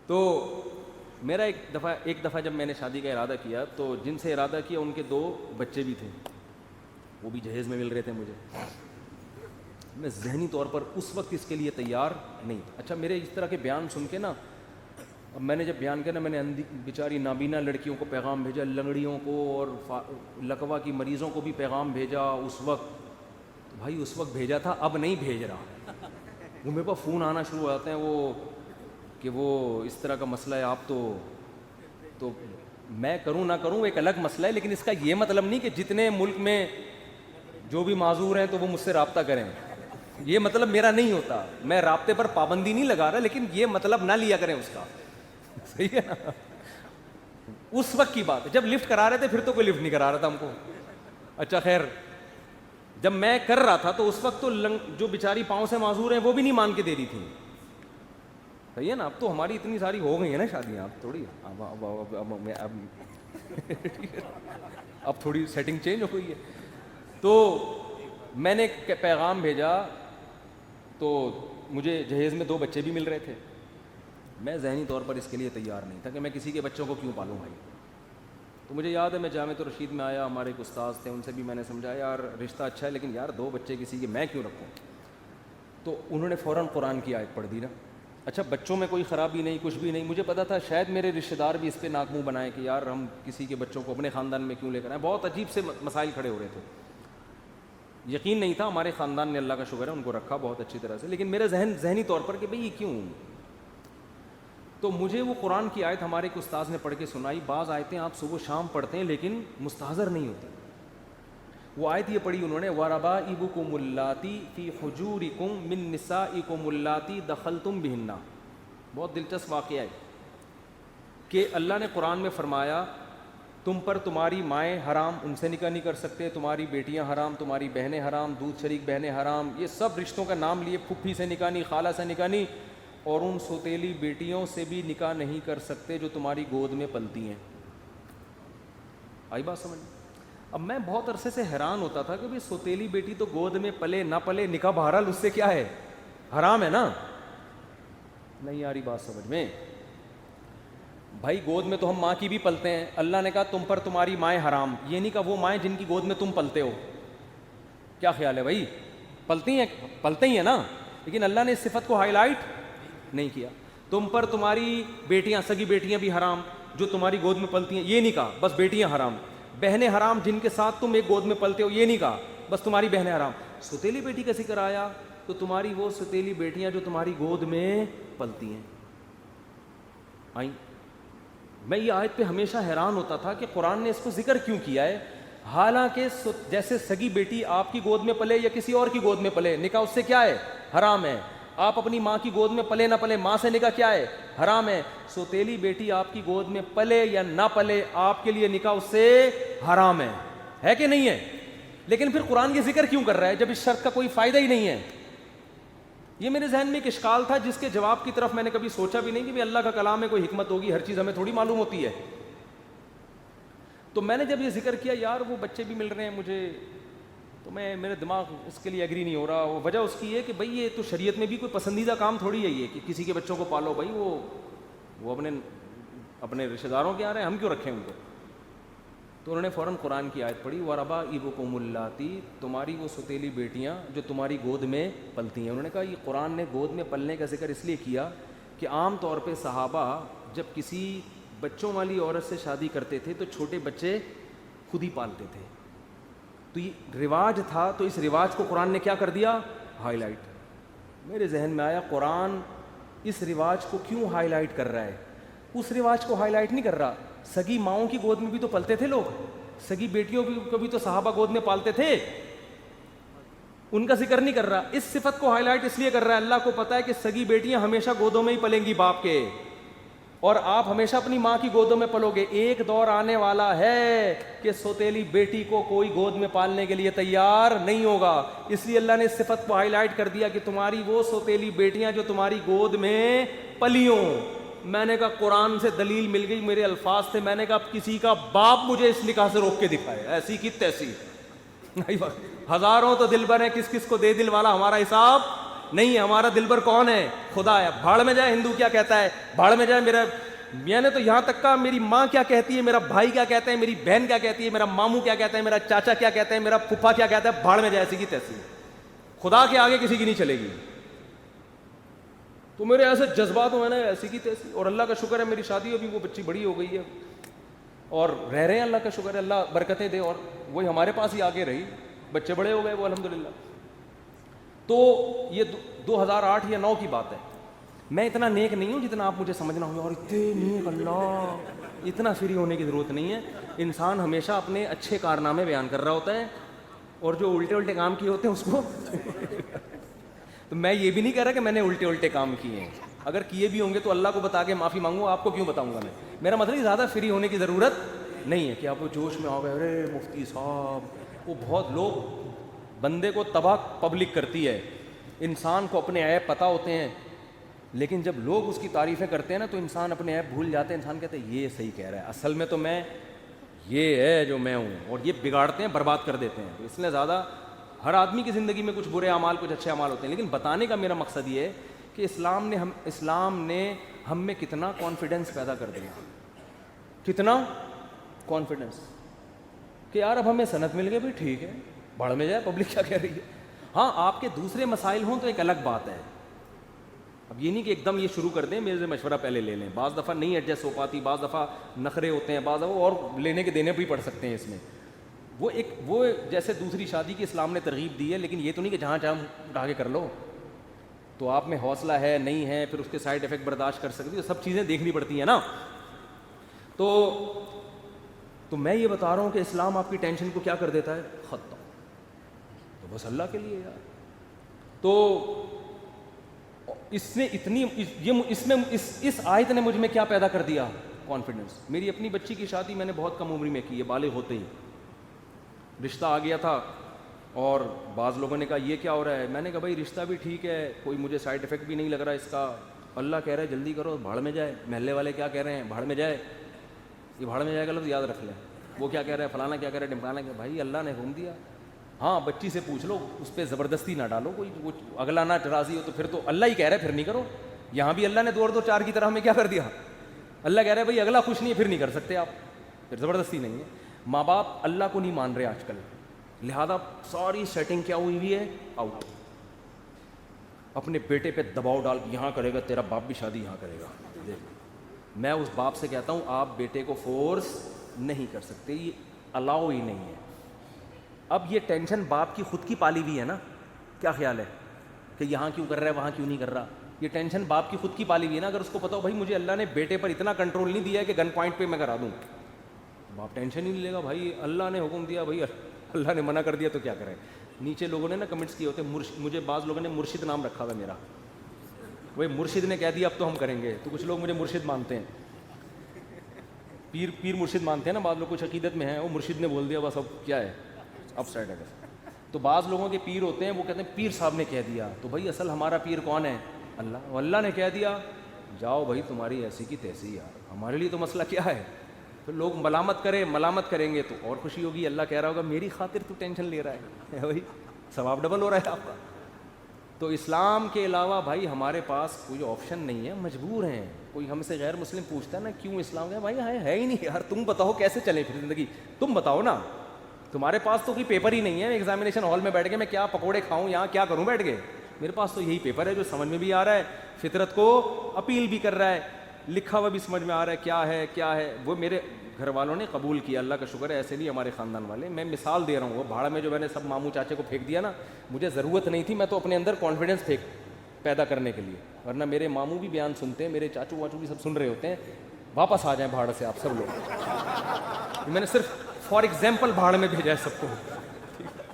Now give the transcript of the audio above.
تو میرا ایک دفعہ جب میں نے شادی کا ارادہ کیا تو جن سے ارادہ کیا ان کے 2 بچے بھی تھے، وہ بھی جہیز میں مل رہے تھے مجھے. میں ذہنی طور پر اس وقت اس کے لیے تیار نہیں تھا. اچھا میرے اس طرح کے بیان سن کے نا، اب میں نے جب بیان کیا نا، میں نے بیچاری نابینا لڑکیوں کو پیغام بھیجا، لنگڑیوں کو اور لکوا کی مریضوں کو بھی پیغام بھیجا اس وقت. تو بھائی اس وقت بھیجا تھا، اب نہیں بھیج رہا. وہ میرے پاس فون آنا شروع ہو جاتے ہیں وہ کہ وہ اس طرح کا مسئلہ ہے، آپ تو میں کروں نہ کروں ایک الگ مسئلہ ہے، لیکن اس کا یہ مطلب نہیں کہ جتنے ملک میں جو بھی معذور ہیں تو وہ مجھ سے رابطہ کریں. یہ مطلب میرا نہیں ہوتا. میں رابطے پر پابندی نہیں لگا رہا، لیکن یہ مطلب نہ لیا کریں اس کا. صحیح ہے نا؟ اس وقت کی بات ہے جب لفٹ کرا رہے تھے، پھر تو کوئی لفٹ نہیں کرا رہا تھا ہم کو. اچھا خیر، جب میں کر رہا تھا تو اس وقت تو جو بیچاری پاؤں سے معذور ہیں وہ بھی نہیں مان کے دے رہی تھی. صحیح ہے نا؟ اب تو ہماری اتنی ساری ہو گئی ہیں نا شادیاں، اب تھوڑی اب تھوڑی سیٹنگ چینج ہو گئی ہے. تو میں نے پیغام بھیجا تو مجھے جہیز میں 2 بچے بھی مل رہے تھے. میں ذہنی طور پر اس کے لیے تیار نہیں تھا کہ میں کسی کے بچوں کو کیوں پالوں بھائی. تو مجھے یاد ہے میں جامعۃ الرشید میں آیا، ہمارے ایک استاد تھے، ان سے بھی میں نے سمجھایا یار رشتہ اچھا ہے لیکن یار 2 بچے کسی کے میں کیوں رکھوں. تو انہوں نے فوراً قرآن کی آیت پڑھ دی نا. اچھا بچوں میں کوئی خرابی نہیں، کچھ بھی نہیں. مجھے پتا تھا شاید میرے رشتہ دار بھی اس پہ ناک منہ بنائیں کہ یار ہم کسی کے بچوں کو اپنے خاندان میں کیوں لے کر آئیں. بہت عجیب سے مسائل کھڑے ہو رہے تھے. یقین نہیں تھا. ہمارے خاندان نے اللہ کا شکر ہے ان کو رکھا بہت اچھی طرح سے، لیکن میرے ذہنی طور پر کہ بھئی یہ کیوں. تو مجھے وہ قرآن کی آیت ہمارے ایک استاذ نے پڑھ کے سنائی. بعض آیتیں آپ صبح شام پڑھتے ہیں لیکن مستحضر نہیں ہوتی. وہ آیت یہ پڑھی انہوں نے، وَرَبَائِبُكُمُ اللَّاتِي فِي حُجُورِكُم مِّن نِّسَائِكُمُ اللَّاتِي دَخَلْتُم بِهِنَّ. بہت دلچسپ واقعہ ہے کہ اللہ نے قرآن میں فرمایا تم پر تمہاری مائیں حرام، ان سے نکاح نہیں کر سکتے، تمہاری بیٹیاں حرام، تمہاری بہنیں حرام، دودھ شریک بہنیں حرام. یہ سب رشتوں کا نام لیے. پھپھی سے نکاح نہیں، خالہ سے نکاح نہیں، اور ان سوتیلی بیٹیوں سے بھی نکاح نہیں کر سکتے جو تمہاری گود میں پلتی ہیں. آئی بات سمجھ؟ اب میں بہت عرصے سے حیران ہوتا تھا کہ سوتیلی بیٹی تو گود میں پلے نہ پلے، نکاح بہرحال اس سے کیا ہے، حرام ہے نا. نہیں آ رہی بات سمجھ میں؟ بھائی گود میں تو ہم ماں کی بھی پلتے ہیں. اللہ نے کہا تم پر تمہاری مائیں حرام، یہ نہیں کہا وہ مائیں جن کی گود میں تم پلتے ہو. کیا خیال ہے بھائی؟ پلتی ہیں، پلتے ہی ہیں نا. لیکن اللہ نے اس صفت کو ہائی لائٹ نہیں کیا. تم پر تمہاری بیٹیاں، سگی بیٹیاں بھی حرام جو تمہاری گود میں پلتی ہیں، یہ نہیں کہا بس بیٹیاں حرام. بہنیں حرام جن کے ساتھ تم ایک گود میں پلتے ہو، یہ نہیں کہا بس تمہاری بہنیں حرام. ستیلی بیٹی کا ذکر آیا تو تمہاری وہ ستیلی بیٹیاں جو تمہاری گود میں پلتی ہیں آئیں. میں یہ آیت پہ ہمیشہ حیران ہوتا تھا کہ قرآن نے اس کو ذکر کیوں کیا ہے، حالانکہ جیسے سگی بیٹی آپ کی گود میں پلے یا کسی اور کی گود میں پلے، نکاح اس سے کیا ہے، حرام ہے. آپ اپنی ماں کی گود میں پلے نہ پلے، ماں سے نکاح کیا ہے، حرام ہے. سوتیلی بیٹی آپ کی گود میں پلے یا نہ پلے، آپ کے لیے نکاح اس سے حرام ہے کہ نہیں ہے. لیکن پھر قرآن یہ ذکر کیوں کر رہا ہے جب اس شرط کا کوئی فائدہ ہی نہیں ہے. یہ میرے ذہن میں ایک اشکال تھا جس کے جواب کی طرف میں نے کبھی سوچا بھی نہیں کہ اللہ کا کلام میں کوئی حکمت ہوگی، ہر چیز ہمیں تھوڑی معلوم ہوتی ہے. تو میں نے جب یہ ذکر کیا یار وہ بچے بھی مل رہے ہیں مجھے، تو میرے دماغ اس کے لیے ایگری نہیں ہو رہا. وہ وجہ اس کی ہے کہ بھئی یہ تو شریعت میں بھی کوئی پسندیدہ کام تھوڑی ہے یہ کہ کسی کے بچوں کو پالو. بھئی وہ اپنے رشتہ داروں کے آ رہے ہیں، ہم کیوں رکھیں ان کو. تو انہوں نے فوراً قرآن کی آیت پڑھی، وَرَبَائِبُكُمُ اللَّاتِي، تمہاری وہ ستیلی بیٹیاں جو تمہاری گود میں پلتی ہیں. انہوں نے کہا یہ قرآن نے گود میں پلنے کا ذکر اس لیے کیا کہ عام طور پہ صحابہ جب کسی بچوں والی عورت سے شادی کرتے تھے تو چھوٹے بچے خود ہی پالتے تھے. تو یہ رواج تھا، تو اس رواج کو قرآن نے کیا کر دیا، ہائی لائٹ. میرے ذہن میں آیا قرآن اس رواج کو کیوں ہائی لائٹ کر رہا ہے. اس رواج کو ہائی لائٹ نہیں کر رہا. سگی ماؤں کی گود میں بھی تو پلتے تھے لوگ، سگی بیٹیوں کو بھی تو صحابہ گود میں پالتے تھے، ان کا ذکر نہیں کر رہا. اس صفت کو ہائی لائٹ اس لیے کر رہا ہے، اللہ کو پتا ہے کہ سگی بیٹیاں ہمیشہ گودوں میں ہی پلیں گی باپ کے، اور آپ ہمیشہ اپنی ماں کی گودوں میں پلو گے. ایک دور آنے والا ہے کہ سوتیلی بیٹی کو کوئی گود میں پالنے کے لیے تیار نہیں ہوگا. اس لیے اللہ نے اس صفت کو ہائی لائٹ کر دیا کہ تمہاری وہ سوتیلی بیٹیاں جو تمہاری گود میں پلیوں. میں نے کہا قرآن سے دلیل مل گئی. میرے الفاظ تھے، میں نے کہا کسی کا باپ مجھے اس نکاح سے روک کے دکھائے، ایسی کی تیسی. ہزاروں تو دل بر ہیں، کس کس کو دے دل والا، ہمارا حساب نہیں ہے, ہمارا دلبر کون ہے؟ خدا ہے. بھاڑ میں جائے ہندو کیا کہتا ہے, بھاڑ میں جائے میرا, میں نے تو یہاں تک کہا میری ماں کیا کہتی ہے, میرا بھائی کیا کہتا ہے, میری بہن کیا کہتی ہے, میرا ماموں کیا کہتا ہے, میرا چاچا کیا کہتا ہے, میرا پھپھا کیا کہتا ہے, بھاڑ میں جائے ایسی کی تیسی. خدا کے آگے کسی کی نہیں چلے گی. تو میرے ایسے جذبات میں نے ایسی کی تیسی, اور اللہ کا شکر ہے میری شادی ابھی وہ بچی بڑی ہو گئی ہے اور رہ رہے ہیں, اللہ کا شکر ہے, اللہ برکتیں دے, اور وہی ہمارے پاس ہی آگے رہی, بچے بڑے ہو گئے وہ الحمدللہ. تو یہ 2008 یا 9 کی بات ہے. میں اتنا نیک نہیں ہوں جتنا آپ مجھے سمجھنا ہوگا, اور اتنے نیک, اللہ, اتنا فری ہونے کی ضرورت نہیں ہے. انسان ہمیشہ اپنے اچھے کارنامے بیان کر رہا ہوتا ہے, اور جو الٹے الٹے کام کیے ہوتے ہیں اس کو تو میں یہ بھی نہیں کہہ رہا کہ میں نے الٹے الٹے کام کیے ہیں, اگر کیے بھی ہوں گے تو اللہ کو بتا کے معافی مانگوں, آپ کو کیوں بتاؤں گا میں. میرا مطلب زیادہ فری ہونے کی ضرورت نہیں ہے کہ آپ وہ جوش میں آ گئے, ارے مفتی صاحب, وہ بہت لوگ, بندے کو تباہ پبلک کرتی ہے. انسان کو اپنے عیب پتہ ہوتے ہیں, لیکن جب لوگ اس کی تعریفیں کرتے ہیں نا تو انسان اپنے عیب بھول جاتے ہیں. انسان کہتے ہیں یہ صحیح کہہ رہا ہے, اصل میں تو میں یہ ہے جو میں ہوں, اور یہ بگاڑتے ہیں, برباد کر دیتے ہیں. تو اس لیے زیادہ, ہر آدمی کی زندگی میں کچھ برے اعمال کچھ اچھے اعمال ہوتے ہیں, لیکن بتانے کا میرا مقصد یہ ہے کہ اسلام نے ہم میں کتنا کانفیڈنس پیدا کر دیا, کتنا کانفیڈنس کہ یار اب ہمیں سند مل گئی, بھائی ٹھیک ہے, بھاڑ میں جائے پبلک کیا کہہ رہی ہے. ہاں آپ کے دوسرے مسائل ہوں تو ایک الگ بات ہے. اب یہ نہیں کہ ایک دم یہ شروع کر دیں, میرے سے مشورہ پہلے لے لیں. بعض دفعہ نہیں ایڈجسٹ ہو پاتی, بعض دفعہ نخرے ہوتے ہیں, بعض دفعہ اور لینے کے دینے بھی پڑ سکتے ہیں اس میں. وہ جیسے دوسری شادی کی اسلام نے ترغیب دی ہے, لیکن یہ تو نہیں کہ جہاں چاہے اٹھا کے کر لو. تو آپ میں حوصلہ ہے نہیں ہے, پھر اس کے سائڈ افیکٹ برداشت کر سکتی, سب چیزیں دیکھنی پڑتی ہیں نا. تو میں یہ بتا رہا ہوں کہ اسلام آپ کی ٹینشن کو کیا کر دیتا ہے, ختم. تو بس اللہ کے لیے یار. تو اس نے اتنی اس آیت نے مجھ میں کیا پیدا کر دیا, کانفیڈنس. میری اپنی بچی کی شادی میں نے بہت کم عمری میں کی ہے, بالغ ہوتے ہی رشتہ آ گیا تھا, اور بعض لوگوں نے کہا یہ کیا ہو رہا ہے. میں نے کہا بھائی رشتہ بھی ٹھیک ہے, کوئی مجھے سائڈ افیکٹ بھی نہیں لگ رہا اس کا, اللہ کہہ رہا ہے جلدی کرو, بھاڑ میں جائے. محلے والے کیا کہہ رہے ہیں, بھاڑ میں جائے, یہ بھاڑ میں جائے گا لفظ یاد رکھ لیں. وہ کیا کہہ رہا ہے, فلانا کیا کہہ رہا ہے, ڈمکانا کیا. بھائی اللہ نے حکم دیا, ہاں بچی سے پوچھ لو, اس پہ زبردستی نہ ڈالو, کوئی اگلا نہ راضی ہو تو پھر تو اللہ ہی کہہ رہا ہے پھر نہیں کرو. یہاں بھی اللہ نے 2 اور 2 4 کی طرح ہمیں کیا کر دیا, اللہ کہہ رہا ہے بھائی اگلا خوش نہیں ہے پھر نہیں کر سکتے آپ, پھر زبردستی نہیں ہے. ماں باپ اللہ کو نہیں مان رہے آج کل, لہذا ساری سیٹنگ کیا ہوئی ہے, آؤٹ. اپنے بیٹے پہ دباؤ ڈال, یہاں کرے گا تیرا باپ بھی شادی یہاں کرے گا. میں اس باپ سے کہتا ہوں آپ بیٹے کو فورس نہیں کر سکتے, یہ الاؤ ہی نہیں ہے. اب یہ ٹینشن باپ کی خود کی پالی ہوئی ہے نا, کیا خیال ہے کہ یہاں کیوں کر رہا ہے وہاں کیوں نہیں کر رہا, یہ ٹینشن باپ کی خود کی پالی ہوئی ہے نا. اگر اس کو پتا ہو بھائی مجھے اللہ نے بیٹے پر اتنا کنٹرول نہیں دیا ہے کہ گن پوائنٹ پہ میں کرا دوں, باپ ٹینشن ہی نہیں لے گا. بھائی اللہ نے حکم دیا, بھائی اللہ نے منع کر دیا تو کیا کریں. نیچے لوگوں نے نا کمنٹس کیے ہوتے ہیں, مجھے بعض لوگوں نے مرشد نام رکھا ہوا ہے میرا, وہی مرشد نے کہہ دیا اب تو ہم کریں گے. تو کچھ لوگ مجھے مرشد مانتے ہیں, پیر مرشد مانتے ہیں نا بعض لوگ, کچھ عقیدت میں ہیں, وہ مرشد نے بول دیا بس اب کیا ہے, اپ سائڈ ہے. تو بعض لوگوں کے پیر ہوتے ہیں وہ کہتے ہیں پیر صاحب نے کہہ دیا, تو بھائی اصل ہمارا پیر کون ہے, اللہ. اللہ نے کہہ دیا, جاؤ بھائی تمہاری ایسی کی تیسی, یار ہمارے لیے تو مسئلہ کیا ہے. پھر لوگ ملامت کریں گے تو اور خوشی ہوگی. اللہ کہہ رہا ہوگا میری خاطر تو ٹینشن لے رہا ہے بھائی, ثواب ڈبل ہو رہا ہے آپ کا. تو اسلام کے علاوہ بھائی ہمارے پاس کوئی آپشن نہیں ہے, مجبور ہیں. کوئی ہم سے غیر مسلم پوچھتا ہے نا کیوں اسلام ہے, بھائی ہے ہی نہیں یار, تم بتاؤ کیسے چلے پھر زندگی, تم بتاؤ نا. تمہارے پاس تو کوئی پیپر ہی نہیں ہے, ایگزامینیشن ہال میں بیٹھ کے میں کیا پکوڑے کھاؤں, یہاں کیا کروں بیٹھ کے. میرے پاس تو یہی پیپر ہے جو سمجھ میں بھی آ رہا ہے, فطرت کو اپیل بھی کر رہا ہے, لکھا ہوا بھی سمجھ میں آ رہا ہے کیا ہے. وہ میرے گھر والوں نے قبول کیا, اللہ کا شکر ہے. ایسے نہیں ہمارے خاندان والے, میں مثال دے رہا ہوں. وہ بھاڑ میں جو میں نے سب ماموں چاچے کو پھینک دیا نا, مجھے ضرورت نہیں تھی, میں تو اپنے اندر کانفیڈنس پیدا کرنے کے لیے. ورنہ میرے ماموں بھی بیان سنتے ہیں, میرے چاچو واچو بھی سب سن رہے ہوتے ہیں. واپس آ جائیں بھاڑ سے آپ سب لوگ, میں نے صرف فار ایگزامپل بھاڑ میں بھیجا ہے سب کو.